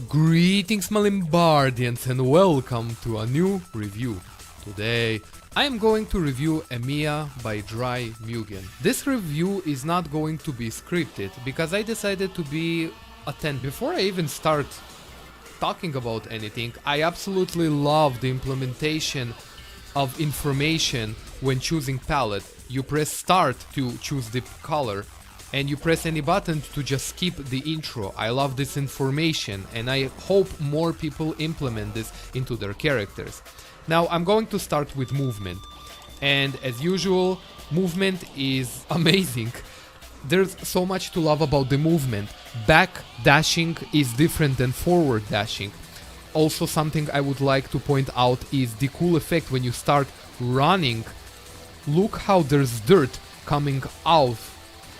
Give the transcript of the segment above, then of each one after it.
Greetings Malimbardians and welcome to a new review. Today I am going to review Emiya by Dry MUGEN. This review is not going to be scripted because I decided to be a 10. Before I even start talking about anything, I absolutely love the implementation of information when choosing palette. You press start to choose the color and you press any button to just skip the intro. I love this information and I hope more people implement this into their characters. Now I'm going to start with movement, and as usual, movement is amazing. There's so much to love about the movement. Back dashing is different than forward dashing. Also, something I would like to point out is the cool effect when you start running. Look how there's dirt coming out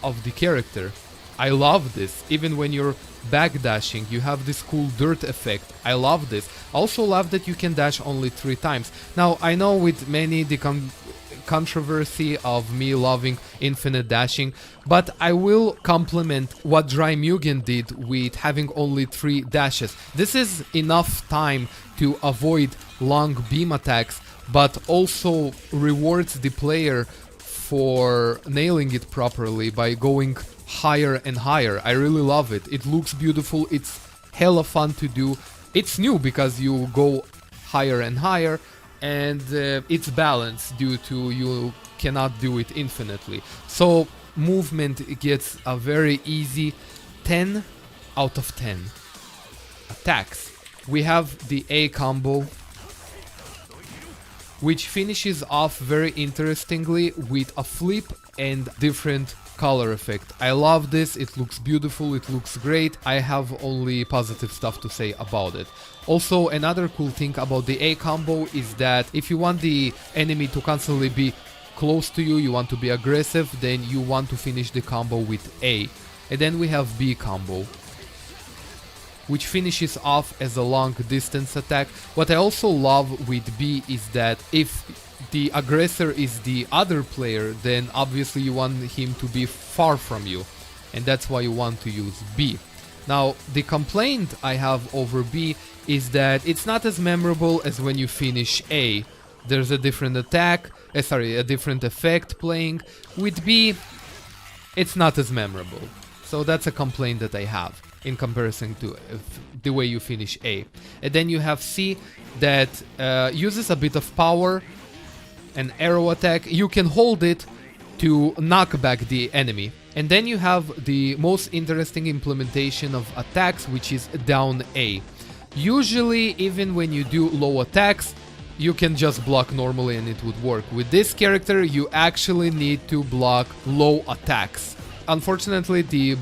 of the character. I love this. Even when you're backdashing, you have this cool dirt effect. I love this. Also love that you can dash only 3 times. Now I know with many the controversy of me loving infinite dashing, but I will compliment what Dry MUGEN did with having only 3 dashes. This is enough time to avoid long beam attacks, but also rewards the player for nailing it properly by going higher and higher. I really love it. It looks beautiful. It's hella fun to do. It's new because you go higher and higher, and it's balanced due to you cannot do it infinitely. So movement gets a very easy 10 out of 10. Attacks. We have the A combo, which finishes off very interestingly with a flip and different color effect. I love this, it looks beautiful, it looks great. I have only positive stuff to say about it. Also, another cool thing about the A combo is that if you want the enemy to constantly be close to you, you want to be aggressive, then you want to finish the combo with A. And then we have B combo, which finishes off as a long distance attack. What I also love with B is that if the aggressor is the other player, then obviously you want him to be far from you, and that's why you want to use B. Now, the complaint I have over B is that it's not as memorable as when you finish A. There's a different attack, a different effect playing. With B, it's not as memorable. So that's a complaint that I have in comparison to the way you finish A. And then you have C that uses a bit of power, an arrow attack. You can hold it to knock back the enemy. And then you have the most interesting implementation of attacks, which is down A. Usually, even when you do low attacks, you can just block normally and it would work. With this character, you actually need to block low attacks. Unfortunately, the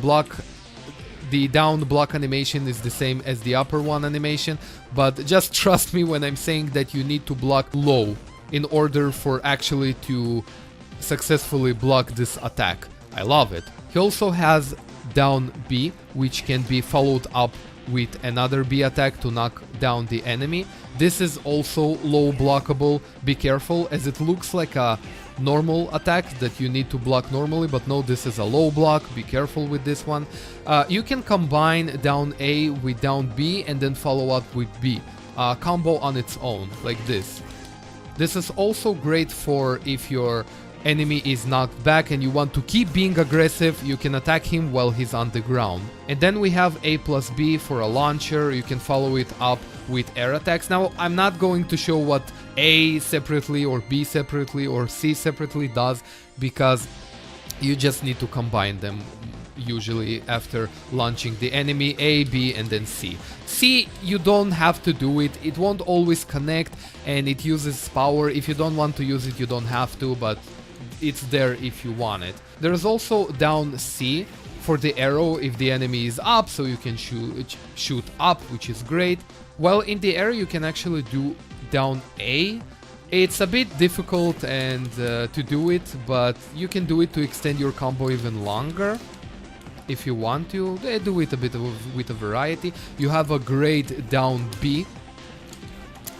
down block animation is the same as the upper one animation, but just trust me when I'm saying that you need to block low in order for actually to successfully block this attack. I love it. He also has down B, which can be followed up with another B attack to knock down the enemy. This is also low blockable. Be careful, as it looks like a normal attack that you need to block normally, but no, this is a low block. Be careful with this one. You can combine down A with down B and then follow up with B. Combo on its own, like this. This is also great for if your enemy is knocked back and you want to keep being aggressive, you can attack him while he's on the ground. And then we have A plus B for a launcher. You can follow it up with air attacks. Now, I'm not going to show what A separately or B separately or C separately does, because you just need to combine them usually after launching the enemy. A, B, and then C. C, you don't have to do it. It won't always connect and it uses power. If you don't want to use it, you don't have to, but it's there if you want it. There's also down C for the arrow if the enemy is up, so you can shoot up, which is great. While in the air you can actually do down A. It's a bit difficult and to do it, but you can do it to extend your combo even longer. if you want to. They do it a bit with a variety. You have a great down B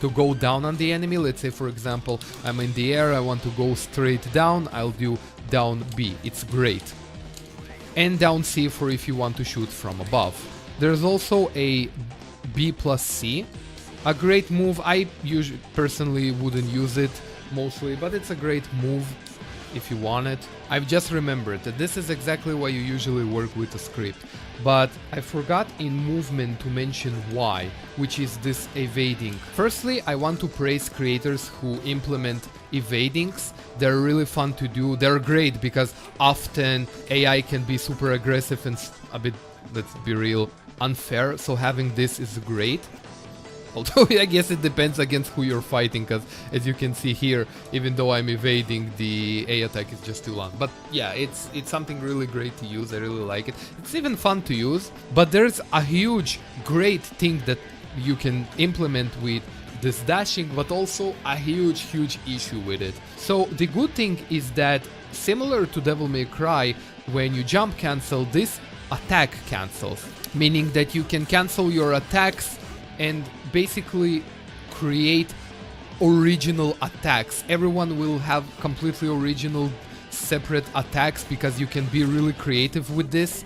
to go down on the enemy. Let's say, for example, I'm in the air, I want to go straight down, I'll do down B. It's great. And down C for if you want to shoot from above. There's also a B plus C, a great move. I usually personally wouldn't use it mostly, but it's a great move if you want it. I've just remembered that this is exactly why you usually work with a script, but I forgot in movement to mention why, which is this evading. Firstly, I want to praise creators who implement evadings. They're really fun to do. They're great because often AI can be super aggressive and a bit, let's be real, unfair, so having this is great. Although I guess it depends against who you're fighting, because as you can see here, even though I'm evading, the A attack is just too long. But yeah, it's something really great to use. I really like it. It's even fun to use. But there's a huge, great thing that you can implement with this dashing, but also a huge, huge issue with it. So the good thing is that, similar to Devil May Cry, when you jump cancel, this attack cancels. Meaning that you can cancel your attacks and basically create original attacks. Everyone will have completely original separate attacks because you can be really creative with this,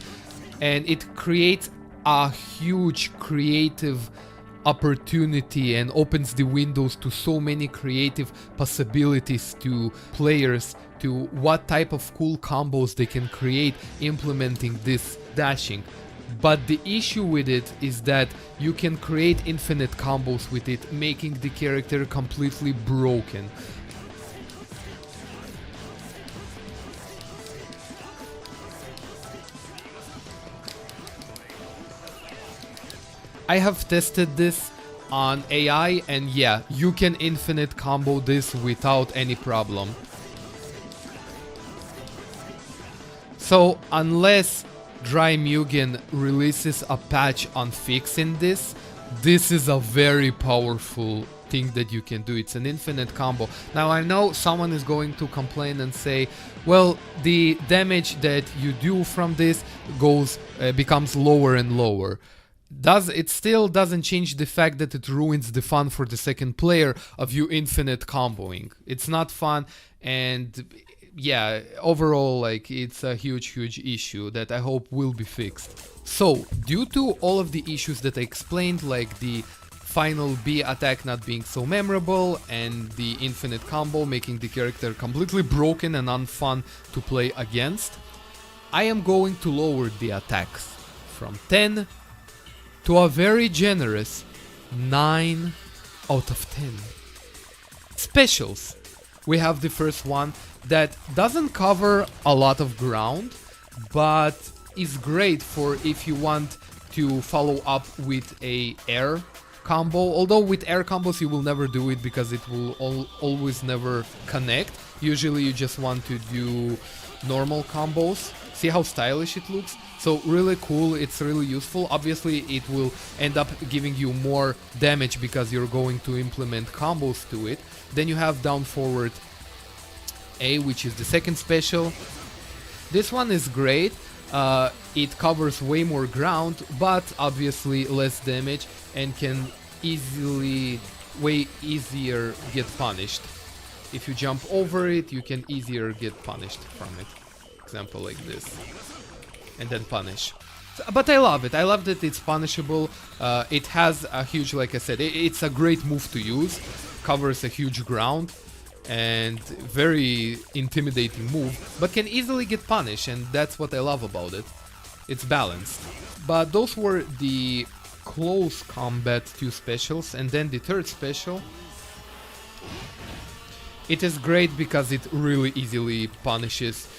and it creates a huge creative opportunity and opens the windows to so many creative possibilities to players, to what type of cool combos they can create implementing this dashing. But the issue with it is that you can create infinite combos with it, making the character completely broken. I have tested this on AI, and yeah, you can infinite combo this without any problem. So unless Dry Mugen releases a patch on fixing this, this is a very powerful thing that you can do. It's an infinite combo. Now I know someone is going to complain and say, well, the damage that you do from this becomes lower and lower. It still doesn't change the fact that it ruins the fun for the second player of you infinite comboing. It's not fun, and yeah, overall, like, it's a huge issue that I hope will be fixed. So, due to all of the issues that I explained, like the final B attack not being so memorable and the infinite combo making the character completely broken and unfun to play against, I am going to lower the attacks from 10 to a very generous 9 out of 10. Specials. We have the first one that doesn't cover a lot of ground, but is great for if you want to follow up with a air combo. Although with air combos you will never do it because it will always never connect. Usually you just want to do normal combos. See how stylish it looks? So really cool, it's really useful. Obviously it will end up giving you more damage because you're going to implement combos to it. Then you have down forward A, which is the second special. This one is great. It covers way more ground, but obviously less damage and can way easier get punished. If you jump over it, you can easier get punished from it. Example like this. And then punish. But I love it. I love that it's punishable. It has a huge, like I said, it's a great move to use. Covers a huge ground. And very intimidating move, but can easily get punished, and that's what I love about it. It's balanced. But those were the close combat 2 specials, and then the third special. It is great because it really easily punishes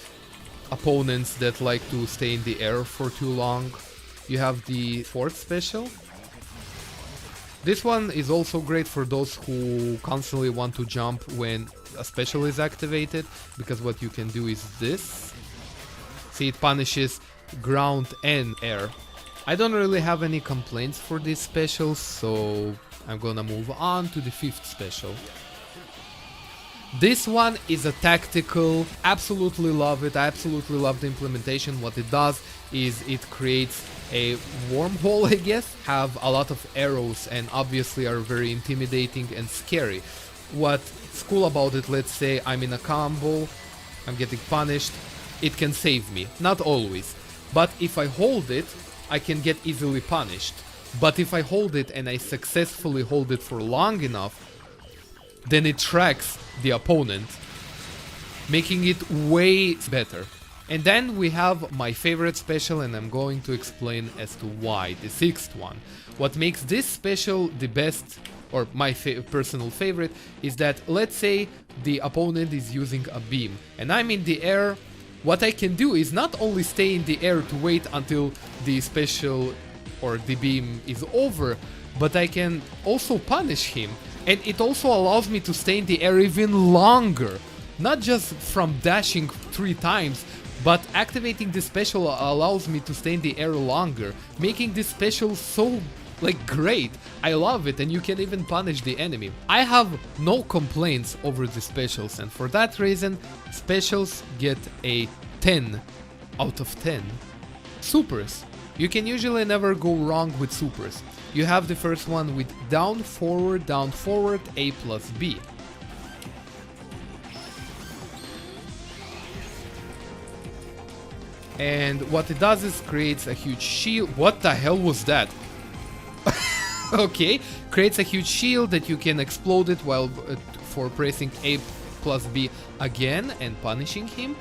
opponents that like to stay in the air for too long. You have the fourth special. This one is also great for those who constantly want to jump when a special is activated, because what you can do is this. See, it punishes ground and air. I don't really have any complaints for these specials, so I'm gonna move on to the fifth special. This one is a tactical, absolutely love it, I absolutely love the implementation. What it does is it creates a wormhole, I guess, have a lot of arrows and obviously are very intimidating and scary. What's cool about it, let's say I'm in a combo, I'm getting punished, it can save me, not always. But if I hold it, I can get easily punished. But if I hold it and I successfully hold it for long enough, then it tracks the opponent, making it way better. And then we have my favorite special, and I'm going to explain as to why, the sixth one. What makes this special the best, or my personal favorite, is that let's say the opponent is using a beam and I'm in the air. What I can do is not only stay in the air to wait until the special or the beam is over, but I can also punish him. And it also allows me to stay in the air even longer. Not just from dashing 3 times, but activating the special allows me to stay in the air longer, making this special so great. I love it, and you can even punish the enemy. I have no complaints over the specials, and for that reason, specials get a 10 out of 10. Supers. You can usually never go wrong with supers. You have the first one with down, forward, A plus B. And what it does is creates a huge shield. What the hell was that? Okay, creates a huge shield that you can explode it while for pressing A plus B again and punishing him.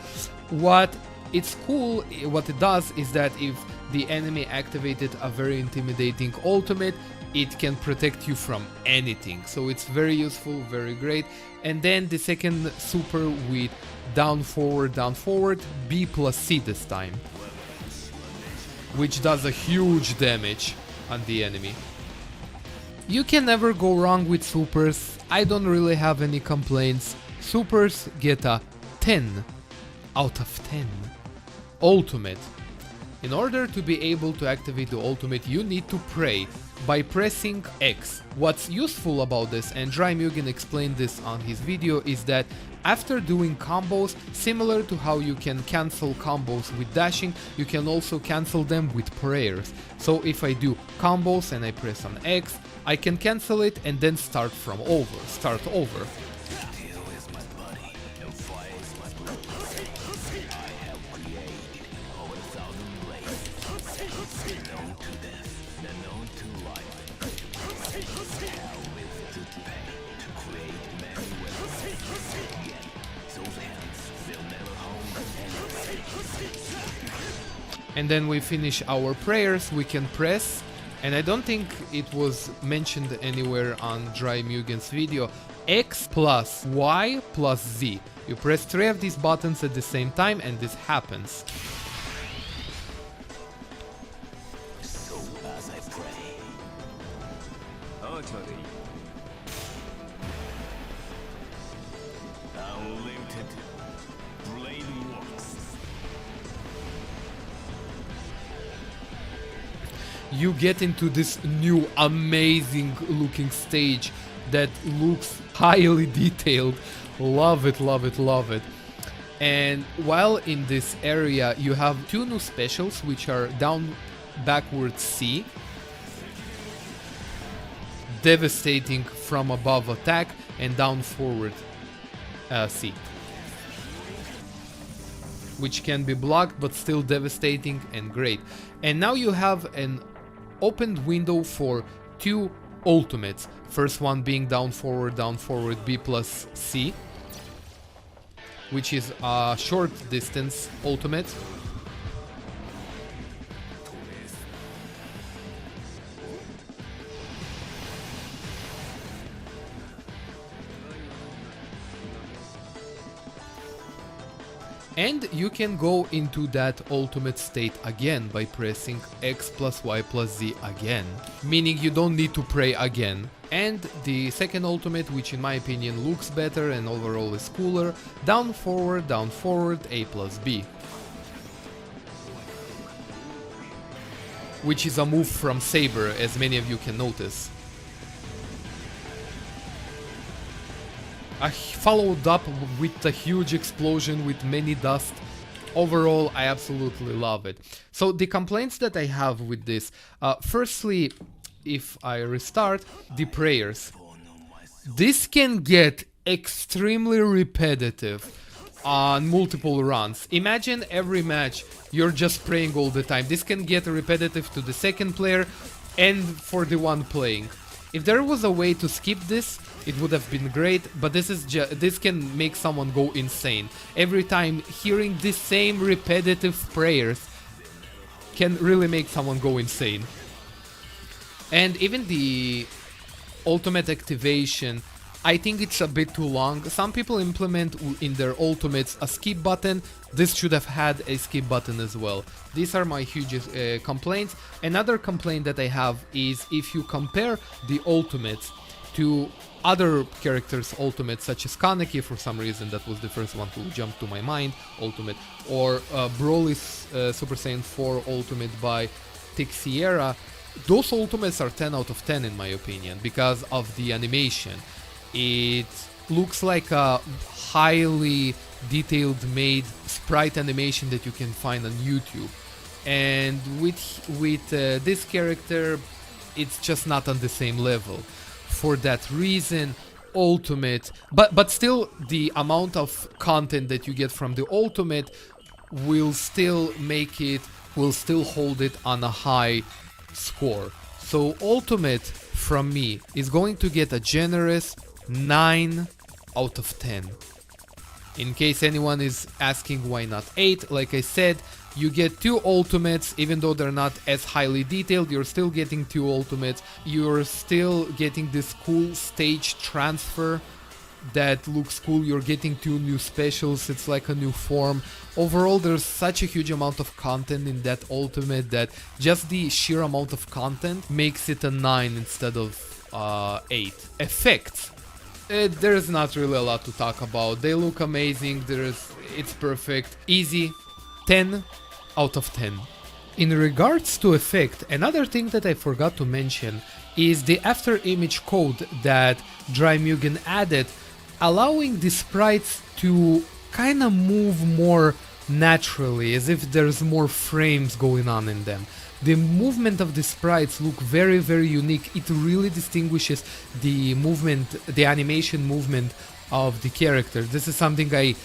What it's cool, what it does is that if the enemy activated a very intimidating ultimate, it can protect you from anything. So it's very useful, very great. And then the second super with down, forward, B plus C this time, which does a huge damage on the enemy. You can never go wrong with supers. I don't really have any complaints. Supers get a 10 out of 10. Ultimate. In order to be able to activate the ultimate, you need to pray by pressing X. What's useful about this, and MUGEN explained this on his video, is that after doing combos, similar to how you can cancel combos with dashing, you can also cancel them with prayers. So if I do combos and I press on X, I can cancel it and then start over. And then we finish our prayers, we can press, and I don't think it was mentioned anywhere on MUGEN's video, X plus Y plus Z. You press 3 of these buttons at the same time and this happens. So as I pray. Utterly. Unlimited blade works. You get into this new amazing looking stage that looks highly detailed. Love it, love it, love it. And while in this area you have 2 new specials, which are down, backward C, devastating from above attack, and down, forward C, which can be blocked but still devastating and great. And now you have an opened window for 2 ultimates. First one being down, forward, B plus C, which is a short distance ultimate. And you can go into that ultimate state again by pressing X plus Y plus Z again, meaning you don't need to pray again. And the second ultimate, which in my opinion looks better and overall is cooler, down, forward, A plus B, which is a move from Saber, as many of you can notice. followed up with a huge explosion with many dust. Overall, I absolutely love it. So the complaints that I have with this, firstly, if I restart, the prayers. This can get extremely repetitive on multiple runs. Imagine every match you're just praying all the time. This can get repetitive to the second player and for the one playing. If there was a way to skip this, it would have been great, but this can make someone go insane. Every time hearing the same repetitive prayers can really make someone go insane. And even the ultimate activation, I think it's a bit too long. Some people implement in their ultimates a skip button. This should have had a skip button as well. These are my huge complaints. Another complaint that I have is if you compare the ultimates to other characters' ultimates, such as Kaneki, for some reason that was the first one to jump to my mind, ultimate, or Broly's Super Saiyan 4 ultimate by Tixiera, those ultimates are 10 out of 10 in my opinion because of the animation. It looks like a highly detailed made sprite animation that you can find on YouTube, and with this character it's just not on the same level. For that reason, ultimate, but still the amount of content that you get from the ultimate will still hold it on a high score. So ultimate from me is going to get a generous 9 out of 10. In case anyone is asking why not 8, like I said, you get 2 ultimates. Even though they're not as highly detailed, you're still getting 2 ultimates. You're still getting this cool stage transfer that looks cool. You're getting 2 new specials. It's like a new form. Overall, there's such a huge amount of content in that ultimate that just the sheer amount of content makes it a 9 instead of 8. Effects. There's not really a lot to talk about. They look amazing. It's perfect. Easy. 10 out of 10. In regards to effect, another thing that I forgot to mention is the after image code that Dry Mugen added, allowing the sprites to kind of move more naturally, as if there's more frames going on in them. The movement of the sprites look very, very unique. It really distinguishes the movement, the animation movement of the character. This is something I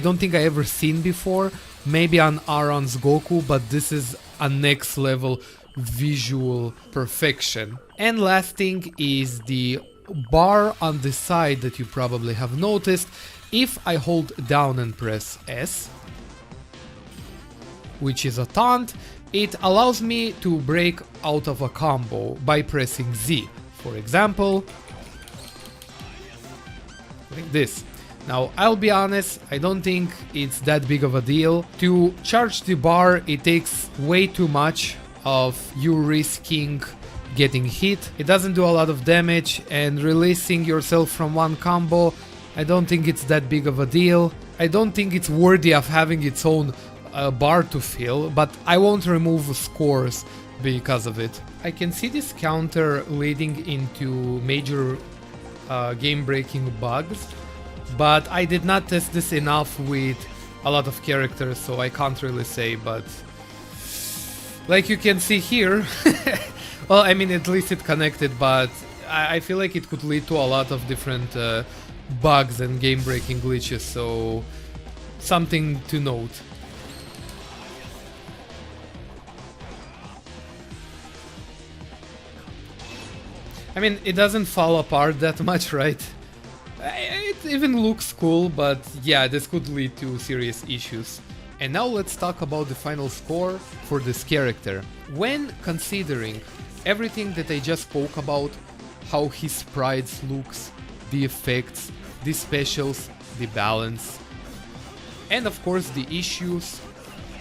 don't think I ever seen before. Maybe on Aaron's Goku, but this is a next level visual perfection. And last thing is the bar on the side that you probably have noticed. If I hold down and press S, which is a taunt, it allows me to break out of a combo by pressing Z. For example, like this. Now, I'll be honest, I don't think it's that big of a deal. To charge the bar, it takes way too much of you risking getting hit. It doesn't do a lot of damage, and releasing yourself from one combo, I don't think it's that big of a deal. I don't think it's worthy of having its own bar to fill, but I won't remove scores because of it. I can see this counter leading into major game-breaking bugs, but I did not test this enough with a lot of characters, so I can't really say. But like you can see here, well, I mean, at least it connected, but I feel like it could lead to a lot of different bugs and game-breaking glitches, so something to note. I mean, it doesn't fall apart that much, right? It even looks cool, but yeah, this could lead to serious issues. And now let's talk about the final score for this character. When considering everything that I just spoke about, how his sprites looks, the effects, the specials, the balance, and of course the issues,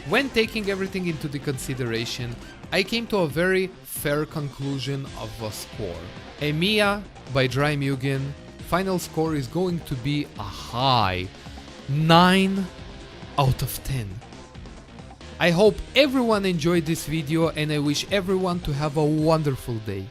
when taking everything into the consideration, I came to a very fair conclusion of a score. Emiya by Dry Mugen, final score is going to be a high 9 out of 10. I hope everyone enjoyed this video, and I wish everyone to have a wonderful day.